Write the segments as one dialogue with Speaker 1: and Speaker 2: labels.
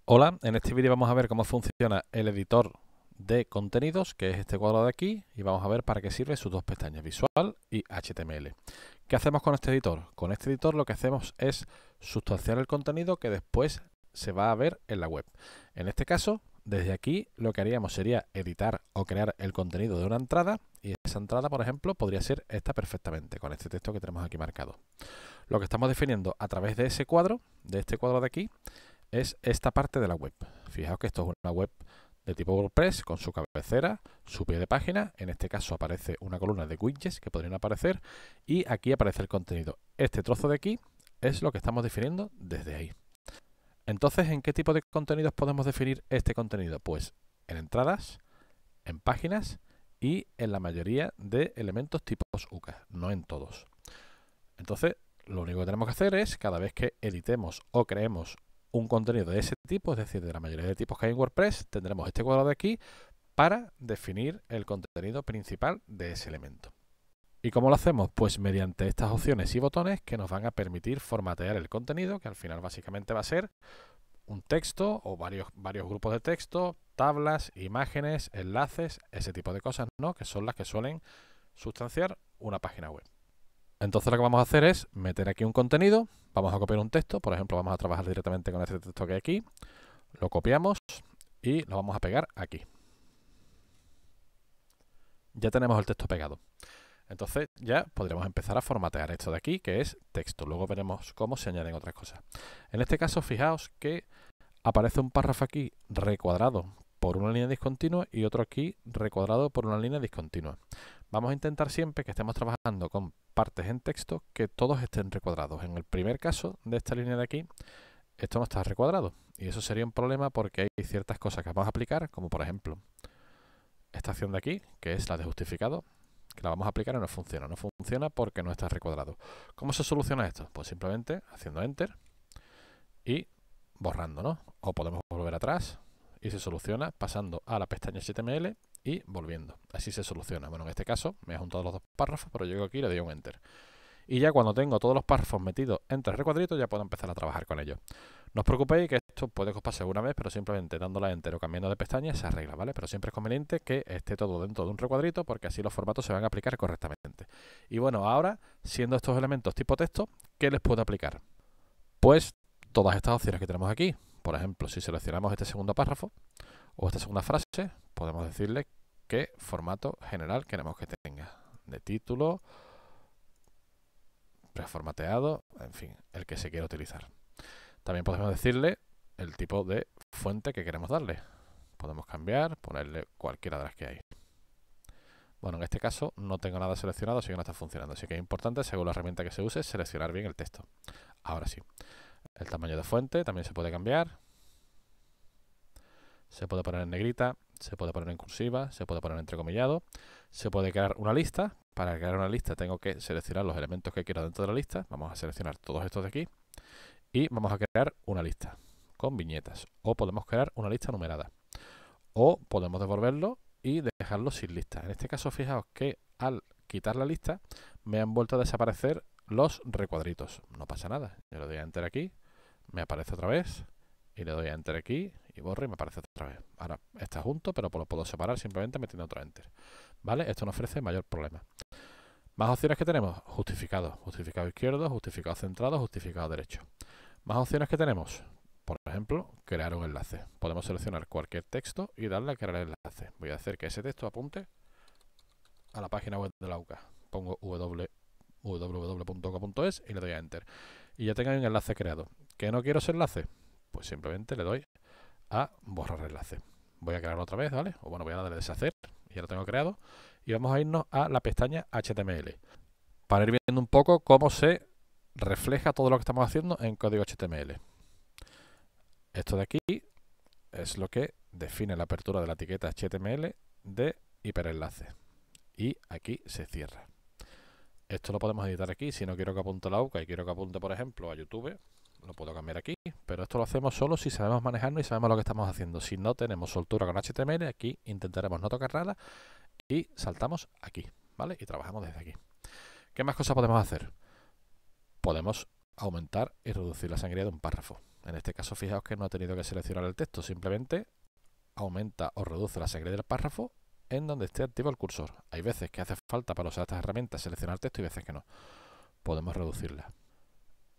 Speaker 1: Hola, en este vídeo vamos a ver cómo funciona el editor de contenidos, que es este cuadro de aquí, y vamos a ver para qué sirve sus dos pestañas, Visual y HTML. ¿Qué hacemos con este editor? Con este editor lo que hacemos es sustanciar el contenido que después se va a ver en la web. En este caso, desde aquí lo que haríamos sería editar o crear el contenido de una entrada, y esa entrada, por ejemplo, podría ser esta perfectamente, con este texto que tenemos aquí marcado. Lo que estamos definiendo a través de ese cuadro, de este cuadro de aquí, es esta parte de la web. Fijaos que esto es una web de tipo WordPress con su cabecera, su pie de página. En este caso aparece una columna de widgets que podrían aparecer y aquí aparece el contenido. Este trozo de aquí es lo que estamos definiendo desde ahí. Entonces, ¿en qué tipo de contenidos podemos definir este contenido? Pues en entradas, en páginas y en la mayoría de elementos tipos UCA, no en todos. Entonces, lo único que tenemos que hacer es, cada vez que editemos o creemos un contenido de ese tipo, es decir, de la mayoría de tipos que hay en WordPress, tendremos este cuadro de aquí para definir el contenido principal de ese elemento. ¿Y cómo lo hacemos? Pues mediante estas opciones y botones que nos van a permitir formatear el contenido, que al final básicamente va a ser un texto o varios grupos de texto, tablas, imágenes, enlaces, ese tipo de cosas, ¿no? Que son las que suelen sustanciar una página web. Entonces lo que vamos a hacer es meter aquí un contenido, vamos a copiar un texto, por ejemplo vamos a trabajar directamente con este texto que hay aquí, lo copiamos y lo vamos a pegar aquí. Ya tenemos el texto pegado. Entonces ya podremos empezar a formatear esto de aquí, que es texto. Luego veremos cómo se añaden otras cosas. En este caso, fijaos que aparece un párrafo aquí recuadrado por una línea discontinua y otro aquí recuadrado por una línea discontinua. Vamos a intentar siempre que estemos trabajando con partes en texto que todos estén recuadrados. En el primer caso de esta línea de aquí, esto no está recuadrado y eso sería un problema porque hay ciertas cosas que vamos a aplicar, como por ejemplo esta acción de aquí, que es la de justificado, que la vamos a aplicar y no funciona. No funciona porque no está recuadrado. ¿Cómo se soluciona esto? Pues simplemente haciendo Enter y borrando, ¿no? O podemos volver atrás y se soluciona pasando a la pestaña HTML y volviendo. Así se soluciona. Bueno, en este caso me he juntado los dos párrafos, pero llego aquí y le doy un Enter. Y ya cuando tengo todos los párrafos metidos entre recuadritos, ya puedo empezar a trabajar con ellos. No os preocupéis que esto puede que os pase una vez, pero simplemente dándole a Enter o cambiando de pestaña se arregla, ¿vale? Pero siempre es conveniente que esté todo dentro de un recuadrito porque así los formatos se van a aplicar correctamente. Y bueno, ahora, siendo estos elementos tipo texto, ¿qué les puedo aplicar? Pues todas estas opciones que tenemos aquí. Por ejemplo, si seleccionamos este segundo párrafo o esta segunda frase, podemos decirle qué formato general queremos que tenga. De título, preformateado, en fin, el que se quiera utilizar. También podemos decirle el tipo de fuente que queremos darle. Podemos cambiar, ponerle cualquiera de las que hay. Bueno, en este caso no tengo nada seleccionado, así que no está funcionando. Así que es importante, según la herramienta que se use, seleccionar bien el texto. Ahora sí. El tamaño de fuente también se puede cambiar. Se puede poner en negrita, se puede poner en cursiva, se puede poner entrecomillado. Se puede crear una lista. Para crear una lista tengo que seleccionar los elementos que quiero dentro de la lista. Vamos a seleccionar todos estos de aquí. Y vamos a crear una lista con viñetas. O podemos crear una lista numerada. O podemos devolverlo y dejarlo sin lista. En este caso, fijaos que al quitar la lista me han vuelto a desaparecer los recuadritos. No pasa nada. Yo le doy a Enter aquí, me aparece otra vez. Y le doy a Enter aquí y borro y me aparece otra vez. Ahora está junto, pero lo puedo separar simplemente metiendo otro Enter. ¿Vale? Esto nos ofrece mayor problema. Más opciones que tenemos. Justificado. Justificado izquierdo, justificado centrado, justificado derecho. Más opciones que tenemos. Por ejemplo, crear un enlace. Podemos seleccionar cualquier texto y darle a crear el enlace. Voy a hacer que ese texto apunte a la página web de la UCA. Pongo www.uca.es y le doy a Enter. Y ya tengo un enlace creado. ¿Que no quiero ese enlace? Pues simplemente le doy a borrar el enlace. Voy a crearlo otra vez, ¿vale? O bueno, voy a darle a deshacer. Ya lo tengo creado. Y vamos a irnos a la pestaña HTML. Para ir viendo un poco cómo se refleja todo lo que estamos haciendo en código HTML. Esto de aquí es lo que define la apertura de la etiqueta HTML de hiperenlace. Y aquí se cierra. Esto lo podemos editar aquí. Si no quiero que apunte a la UCA y quiero que apunte, por ejemplo, a YouTube, lo puedo cambiar aquí. Pero esto lo hacemos solo si sabemos manejarnos y sabemos lo que estamos haciendo. Si no tenemos soltura con HTML, aquí intentaremos no tocar nada y saltamos aquí, ¿vale? Y trabajamos desde aquí. ¿Qué más cosas podemos hacer? Podemos aumentar y reducir la sangría de un párrafo. En este caso, fijaos que no ha tenido que seleccionar el texto, simplemente aumenta o reduce la sangría del párrafo en donde esté activo el cursor. Hay veces que hace falta para usar estas herramientas seleccionar texto y veces que no. Podemos reducirla.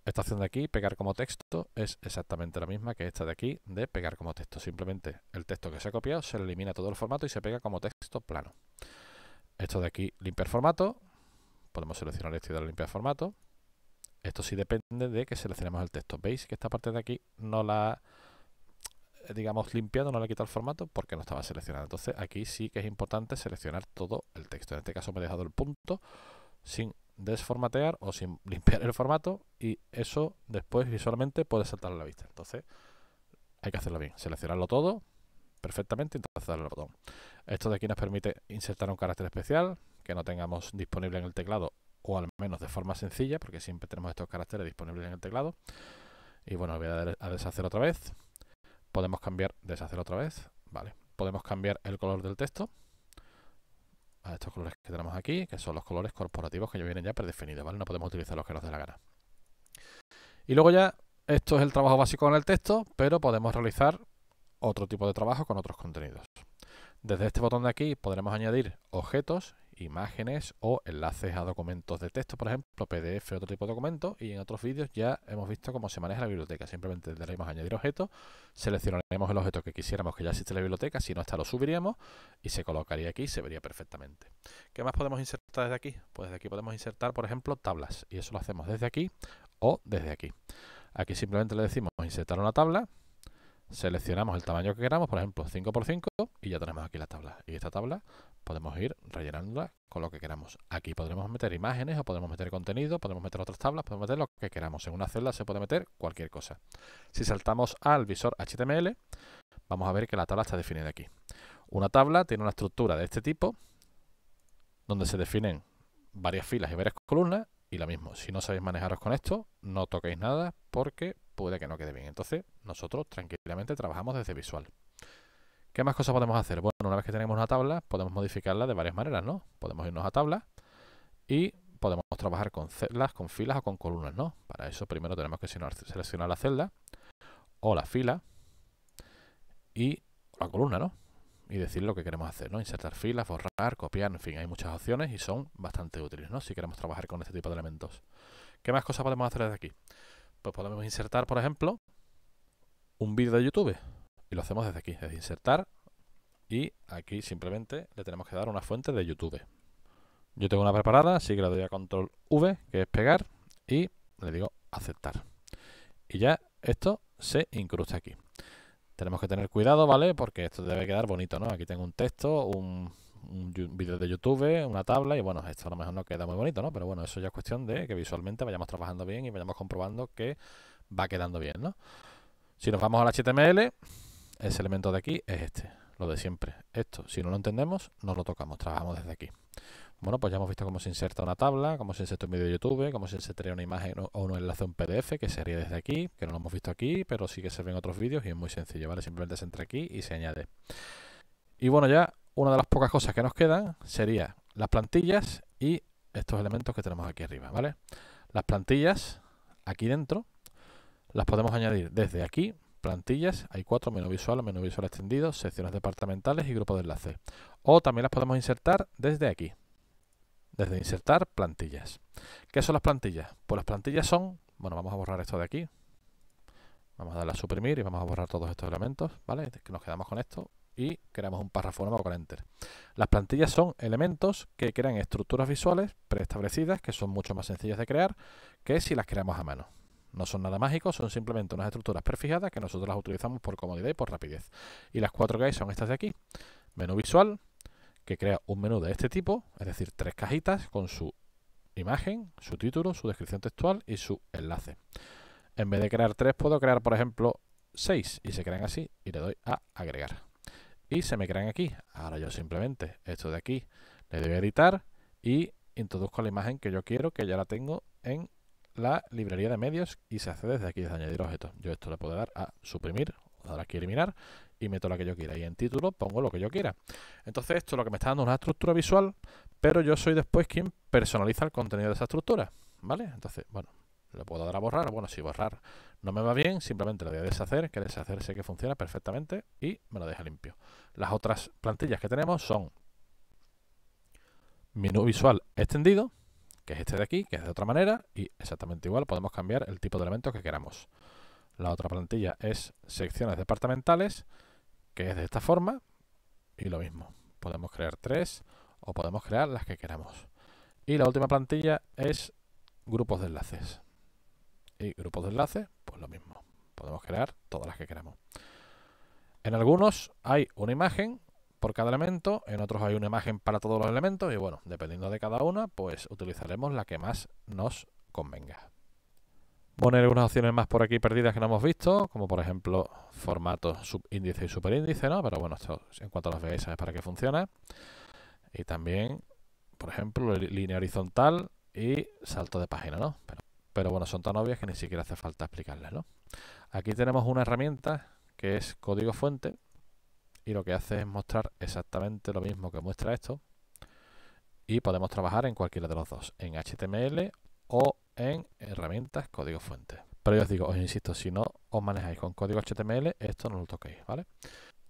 Speaker 1: Esta opción de aquí, pegar como texto, es exactamente la misma que esta de aquí de pegar como texto. Simplemente el texto que se ha copiado se le elimina todo el formato y se pega como texto plano. Esto de aquí, limpiar formato. Podemos seleccionar esto y darle limpiar formato. Esto sí depende de que seleccionemos el texto. ¿Veis que esta parte de aquí no la, digamos, limpiado, no le he quitado el formato porque no estaba seleccionado? Entonces aquí sí que es importante seleccionar todo el texto. En este caso me he dejado el punto sin desformatear o sin limpiar el formato y eso después visualmente puede saltar a la vista. Entonces hay que hacerlo bien, seleccionarlo todo perfectamente y entonces darle al botón. Esto de aquí nos permite insertar un carácter especial que no tengamos disponible en el teclado, o al menos de forma sencilla, porque siempre tenemos estos caracteres disponibles en el teclado. Y bueno, voy a deshacer otra vez. Podemos cambiar, deshacer otra vez, vale. Podemos cambiar el color del texto a estos colores que tenemos aquí, que son los colores corporativos que ya vienen ya predefinidos, ¿vale? No podemos utilizar los que nos dé la gana. Y luego ya, esto es el trabajo básico con el texto, pero podemos realizar otro tipo de trabajo con otros contenidos. Desde este botón de aquí podremos añadir objetos, imágenes o enlaces a documentos de texto, por ejemplo, PDF, otro tipo de documento, y en otros vídeos ya hemos visto cómo se maneja la biblioteca. Simplemente daremos a añadir objetos, seleccionaremos el objeto que quisiéramos que ya existe en la biblioteca, si no está lo subiríamos y se colocaría aquí y se vería perfectamente. ¿Qué más podemos insertar desde aquí? Pues desde aquí podemos insertar, por ejemplo, tablas, y eso lo hacemos desde aquí o desde aquí. Aquí simplemente le decimos insertar una tabla, seleccionamos el tamaño que queramos, por ejemplo 5×5, y ya tenemos aquí la tabla. Y esta tabla podemos ir rellenándola con lo que queramos. Aquí podremos meter imágenes o podemos meter contenido, podemos meter otras tablas, podemos meter lo que queramos. En una celda se puede meter cualquier cosa. Si saltamos al visor HTML, vamos a ver que la tabla está definida aquí. Una tabla tiene una estructura de este tipo, donde se definen varias filas y varias columnas, y lo mismo, si no sabéis manejaros con esto, no toquéis nada porque puede que no quede bien. Entonces, nosotros tranquilamente trabajamos desde visual. ¿Qué más cosas podemos hacer? Bueno, una vez que tenemos una tabla, podemos modificarla de varias maneras, ¿no? Podemos irnos a tabla y podemos trabajar con celdas, con filas o con columnas, ¿no? Para eso primero tenemos que seleccionar la celda o la fila y la columna, ¿no? Y decir lo que queremos hacer, ¿no? Insertar filas, borrar, copiar, en fin, hay muchas opciones y son bastante útiles, ¿no? Si queremos trabajar con este tipo de elementos. ¿Qué más cosas podemos hacer desde aquí? Pues podemos insertar, por ejemplo, un vídeo de YouTube y lo hacemos desde aquí, desde insertar, y aquí simplemente le tenemos que dar una fuente de YouTube. Yo tengo una preparada, así que le doy a control V, que es pegar, y le digo aceptar. Y ya esto se incrusta aquí. Tenemos que tener cuidado, ¿vale? Porque esto debe quedar bonito, ¿no? Aquí tengo un texto, un vídeo de YouTube, una tabla, y bueno, esto a lo mejor no queda muy bonito, ¿no? Pero bueno, eso ya es cuestión de que visualmente vayamos trabajando bien y vayamos comprobando que va quedando bien, ¿no? Si nos vamos al HTML, ese elemento de aquí es este, lo de siempre. Esto, si no lo entendemos, no lo tocamos, trabajamos desde aquí. Bueno, pues ya hemos visto cómo se inserta una tabla, cómo se inserta un vídeo de YouTube, cómo se insertaría una imagen o un enlace a un PDF, que sería desde aquí, que no lo hemos visto aquí, pero sí que se ven otros vídeos y es muy sencillo, ¿vale? Simplemente se entra aquí y se añade. Y bueno, ya una de las pocas cosas que nos quedan sería las plantillas y estos elementos que tenemos aquí arriba, ¿vale? Las plantillas, aquí dentro, las podemos añadir desde aquí. Plantillas, hay 4, menú visual extendido, secciones departamentales y grupos de enlaces. O también las podemos insertar desde aquí. Desde insertar plantillas. ¿Qué son las plantillas? Pues las plantillas son, bueno, vamos a borrar esto de aquí. Vamos a darle a suprimir y vamos a borrar todos estos elementos, ¿vale? Que nos quedamos con esto y creamos un párrafo nuevo con Enter. Las plantillas son elementos que crean estructuras visuales preestablecidas que son mucho más sencillas de crear que si las creamos a mano. No son nada mágicos, son simplemente unas estructuras prefijadas que nosotros las utilizamos por comodidad y por rapidez. Y las 4 que hay son estas de aquí. Menú visual, que crea un menú de este tipo, es decir, 3 cajitas con su imagen, su título, su descripción textual y su enlace. En vez de crear 3, puedo crear, por ejemplo, 6 y se crean así y le doy a agregar. Y se me crean aquí. Ahora yo simplemente esto de aquí le doy a editar y introduzco la imagen que yo quiero, que ya la tengo en la librería de medios y se hace desde aquí, desde añadir objetos. Yo esto le puedo dar a suprimir, o dar aquí a eliminar y meto la que yo quiera. Y en título pongo lo que yo quiera. Entonces esto lo que me está dando es una estructura visual, pero yo soy después quien personaliza el contenido de esa estructura, ¿vale? Entonces, bueno, Le puedo dar a borrar. Bueno, si borrar no me va bien, simplemente le voy a deshacer, que deshacer sé que funciona perfectamente y me lo deja limpio. Las otras plantillas que tenemos son menú visual extendido, que es este de aquí, que es de otra manera, y exactamente igual podemos cambiar el tipo de elementos que queramos. La otra plantilla es secciones departamentales, que es de esta forma, y lo mismo. Podemos crear 3 o podemos crear las que queramos. Y la última plantilla es grupos de enlaces. Y grupos de enlaces, pues lo mismo. Podemos crear todas las que queramos. En algunos hay una imagen por cada elemento, en otros hay una imagen para todos los elementos y bueno, dependiendo de cada una, pues utilizaremos la que más nos convenga. Poner algunas opciones más por aquí perdidas que no hemos visto, como por ejemplo formato subíndice y superíndice, ¿no? Pero bueno, esto en cuanto los veáis sabes para qué funciona. Y también, por ejemplo, línea horizontal y salto de página, ¿no? Pero bueno, son tan obvias que ni siquiera hace falta explicarlas, ¿no? Aquí tenemos una herramienta que es código fuente y lo que hace es mostrar exactamente lo mismo que muestra esto y podemos trabajar en cualquiera de los dos, en HTML o en herramientas código fuente. Pero yo os digo, os insisto, si no os manejáis con código HTML, esto no lo toquéis, ¿vale?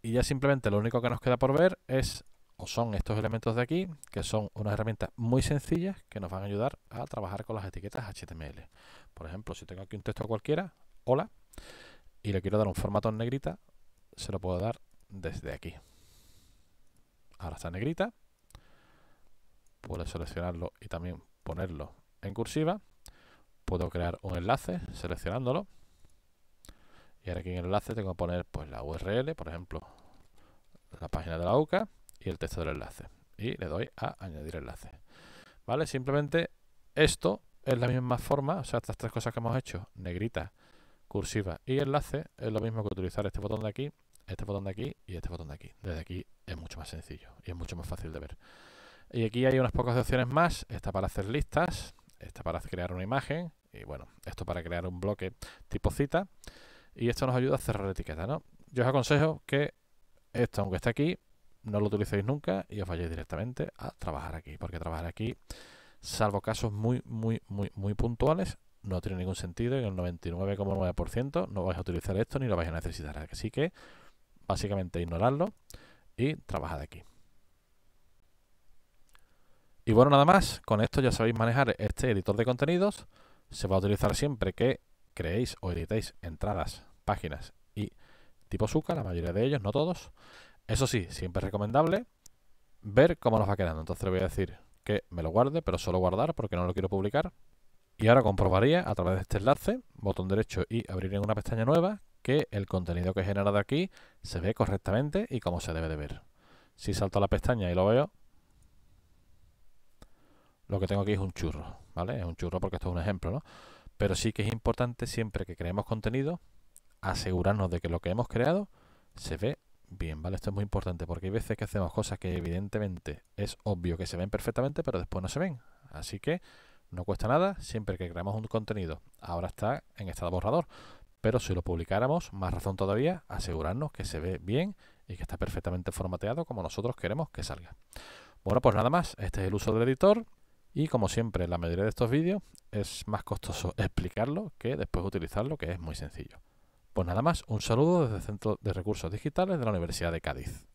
Speaker 1: Y ya simplemente lo único que nos queda por ver es o son estos elementos de aquí, que son unas herramientas muy sencillas que nos van a ayudar a trabajar con las etiquetas HTML. Por ejemplo, si tengo aquí un texto cualquiera, hola, y le quiero dar un formato en negrita, se lo puedo dar desde aquí. Ahora está en negrita, puedo seleccionarlo y también ponerlo en cursiva. Puedo crear un enlace seleccionándolo. Y ahora aquí en el enlace tengo que poner pues la URL, por ejemplo, la página de la UCA y el texto del enlace. Y le doy a añadir enlace. ¿Vale? Simplemente esto es la misma forma, o sea, estas tres cosas que hemos hecho, negrita, cursiva y enlace, es lo mismo que utilizar este botón de aquí, este botón de aquí y este botón de aquí. Desde aquí es mucho más sencillo y es mucho más fácil de ver. Y aquí hay unas pocas opciones más, esta para hacer listas, esta para crear una imagen y bueno, esto para crear un bloque tipo cita y esto nos ayuda a cerrar la etiqueta, ¿no? Yo os aconsejo que esto, aunque esté aquí, no lo utilicéis nunca y os vayáis directamente a trabajar aquí, porque trabajar aquí, salvo casos muy puntuales, no tiene ningún sentido y en el 99,9% no vais a utilizar esto ni lo vais a necesitar. Así que, básicamente, ignoradlo y trabajad aquí. Y bueno, nada más, con esto ya sabéis manejar este editor de contenidos. Se va a utilizar siempre que creéis o editéis entradas, páginas y tipo Suca, la mayoría de ellos, no todos. Eso sí, siempre es recomendable ver cómo nos va quedando. Entonces le voy a decir que me lo guarde, pero solo guardar porque no lo quiero publicar. Y ahora comprobaría a través de este enlace, botón derecho y abrir en una pestaña nueva, que el contenido que he generado aquí se ve correctamente y como se debe de ver. Si salto a la pestaña y lo veo, lo que tengo aquí es un churro, ¿vale? Es un churro porque esto es un ejemplo, ¿no? Pero sí que es importante siempre que creemos contenido, asegurarnos de que lo que hemos creado se ve bien, ¿vale? Esto es muy importante porque hay veces que hacemos cosas que evidentemente es obvio que se ven perfectamente, pero después no se ven. Así que no cuesta nada, siempre que creamos un contenido, ahora está en estado borrador, pero si lo publicáramos, más razón todavía, asegurarnos que se ve bien y que está perfectamente formateado como nosotros queremos que salga. Bueno, pues nada más, este es el uso del editor. Y como siempre en la mayoría de estos vídeos es más costoso explicarlo que después utilizarlo, que es muy sencillo. Pues nada más, un saludo desde el Centro de Recursos Digitales de la Universidad de Cádiz.